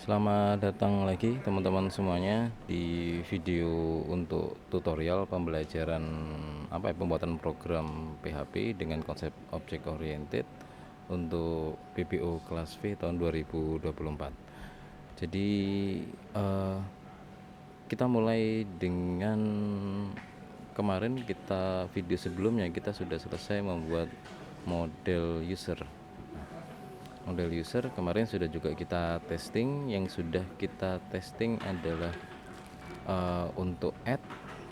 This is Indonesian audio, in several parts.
Selamat datang lagi teman-teman semuanya di video untuk tutorial pembelajaran pembuatan program PHP dengan konsep object oriented untuk PPO kelas V tahun 2024. Jadi kita mulai dengan kemarin video sebelumnya kita sudah selesai membuat model user. Model user kemarin sudah juga kita testing. Yang sudah kita testing adalah untuk add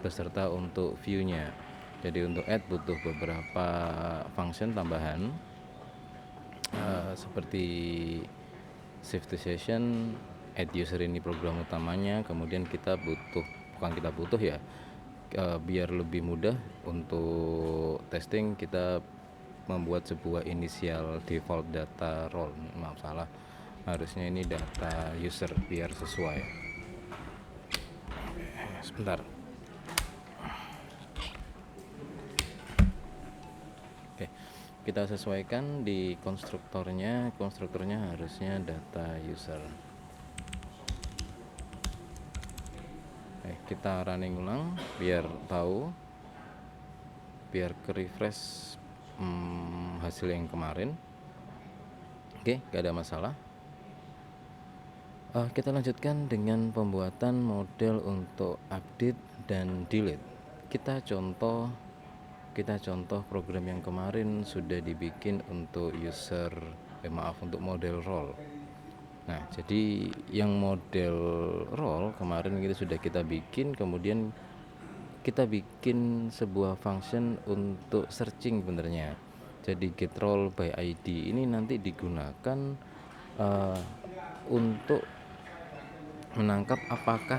beserta untuk view-nya. Jadi untuk add butuh beberapa function tambahan seperti save to session, add user ini program utamanya. Kemudian biar lebih mudah untuk testing, kita membuat sebuah inisial default data role. Maaf, salah, harusnya ini data user biar sesuai. Sebentar. Oke, kita sesuaikan di konstruktornya harusnya data user. Oke, kita running ulang biar tahu, biar ke refresh hasil yang kemarin. Oke, gak ada masalah. Kita lanjutkan dengan pembuatan model untuk update dan delete. Kita contoh program yang kemarin sudah dibikin untuk untuk model role. Nah, jadi yang model role kemarin sudah kita bikin, kemudian kita bikin sebuah function untuk searching benernya. Jadi get role by ID ini nanti digunakan untuk menangkap apakah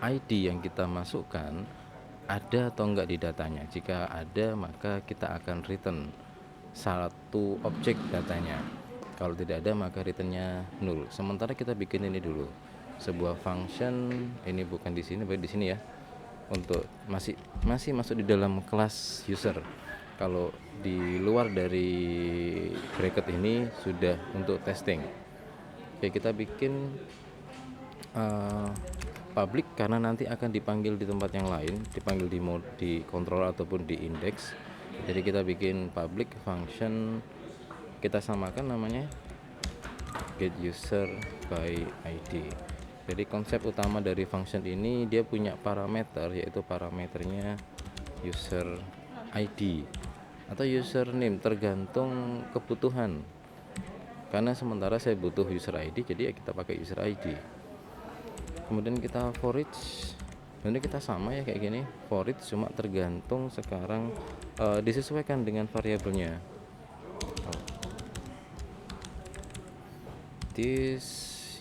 ID yang kita masukkan ada atau enggak di datanya. Jika ada, maka kita akan return satu objek datanya. Kalau tidak ada, maka returnnya null. Sementara kita bikin ini dulu, sebuah function. Ini bukan di sini, baik di sini ya. Untuk masih masuk di dalam kelas user. Kalau di luar dari bracket ini sudah untuk testing. Oke, kita bikin public karena nanti akan dipanggil di tempat yang lain, dipanggil di control ataupun di index. Jadi kita bikin public function, kita samakan namanya get user by ID. Jadi konsep utama dari function ini, dia punya parameter, yaitu parameternya user ID atau username, tergantung kebutuhan. Karena sementara saya butuh user ID, jadi ya kita pakai user ID. Kemudian kita for each, ini kita sama ya kayak gini, for each, cuma tergantung sekarang disesuaikan dengan variabelnya. This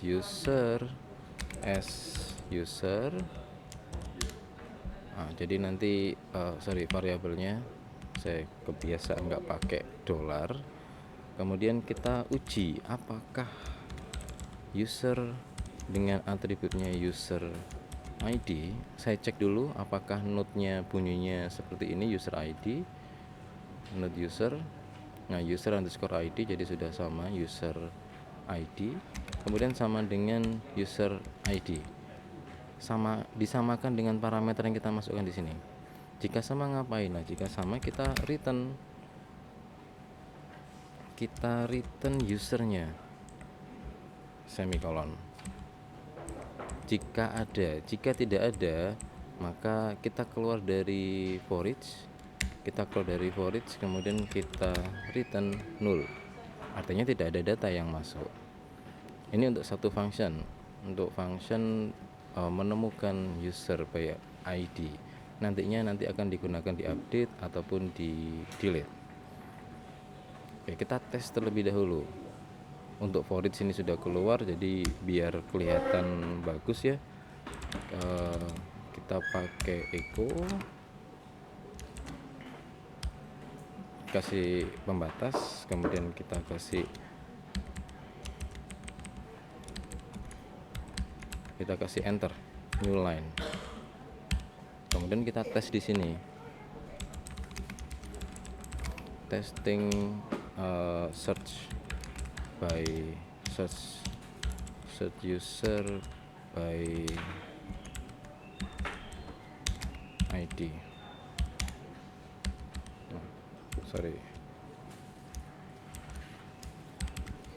user as user. Jadi nanti variabelnya saya kebiasaan nggak pakai $. Kemudian kita uji apakah user dengan atributnya user ID. Saya cek dulu apakah node-nya bunyinya seperti ini, user ID, node user. Nah, user underscore ID, jadi sudah sama user ID. Kemudian sama dengan user ID, disamakan dengan parameter yang kita masukkan di sini. Jika sama ngapain? Nah, jika sama kita return usernya, semikolon. Jika tidak ada, maka kita keluar dari for each, kemudian kita return null, artinya tidak ada data yang masuk. Ini untuk satu function, menemukan user by ID. Nanti akan digunakan di update ataupun di delete. Oke, kita tes terlebih dahulu. Untuk for each ini sudah keluar, jadi biar kelihatan bagus ya, kita pakai echo, kasih pembatas, kemudian kita kasih enter, new line. Kemudian kita tes di sini, testing search by set user by ID. Sorry,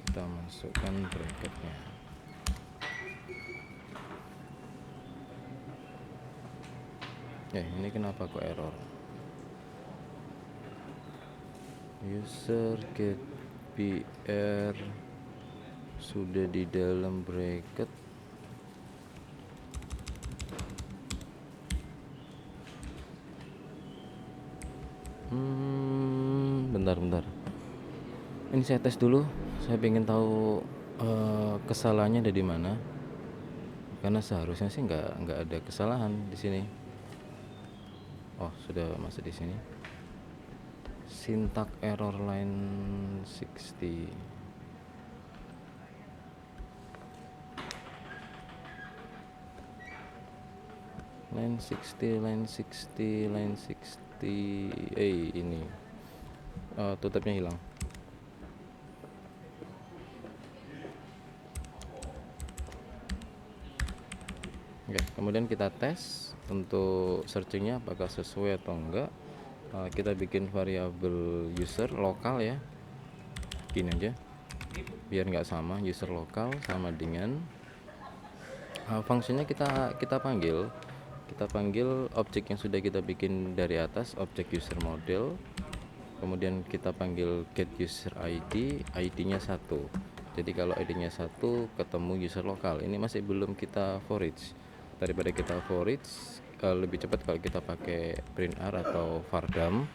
kita masukkan bracketnya. Ini kenapa kok error? User get PR sudah di dalam bracket. Bentar. Ini saya tes dulu. Saya pengen tahu kesalahannya ada di mana. Karena seharusnya sih nggak ada kesalahan di sini. Oh, sudah masuk di sini. Syntax error line 60. Line 60. Ini tutupnya hilang. Oke, kemudian kita tes untuk searchingnya apakah sesuai atau enggak. Kita bikin variabel user lokal ya, gini aja biar nggak sama. User lokal sama dengan fungsinya kita panggil objek yang sudah kita bikin dari atas, objek user model. Kemudian kita panggil get user ID, ID-nya 1. Jadi kalau ID-nya 1 ketemu user lokal. Ini masih belum kita for each. Daripada kita for each, lebih cepat kalau kita pakai print r atau vardam.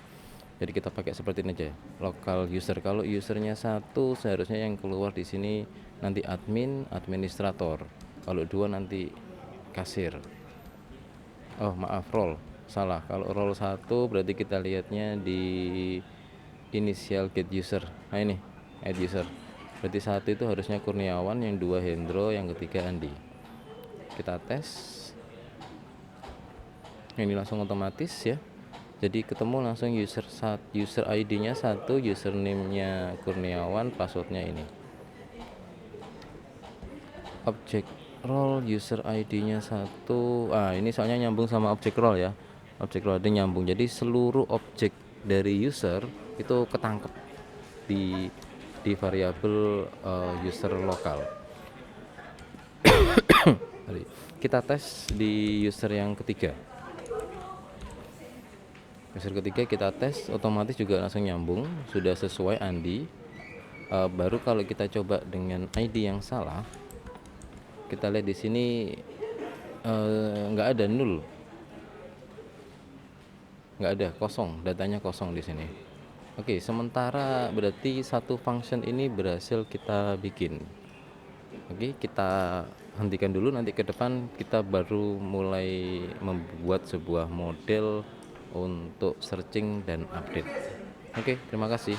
Jadi kita pakai seperti ini aja, local user. Kalau usernya 1, seharusnya yang keluar di sini nanti admin, administrator. Kalau 2 nanti kasir. Oh maaf, role salah. Kalau role 1 berarti kita lihatnya di initial get user. Nah ini add user, berarti 1 itu harusnya Kurniawan, yang 2 Hendro, yang ketiga Andi. Kita tes. Ini langsung otomatis ya. Jadi ketemu langsung user ID-nya 1, username-nya Kurniawan, passwordnya ini. Objek role user ID-nya 1. Ini soalnya nyambung sama objek role ya. Objek role ada nyambung. Jadi seluruh objek dari user itu ketangkep di variabel user lokal. Kita tes di user yang ketiga. User ketiga kita tes, otomatis juga langsung nyambung, sudah sesuai Andi. Baru kalau kita coba dengan ID yang salah, kita lihat di sini nggak ada, nol, nggak ada, kosong, datanya kosong di sini. Oke, sementara berarti satu function ini berhasil kita bikin. Oke, kita hentikan dulu, nanti ke depan kita baru mulai membuat sebuah model untuk searching dan update. Oke, terima kasih.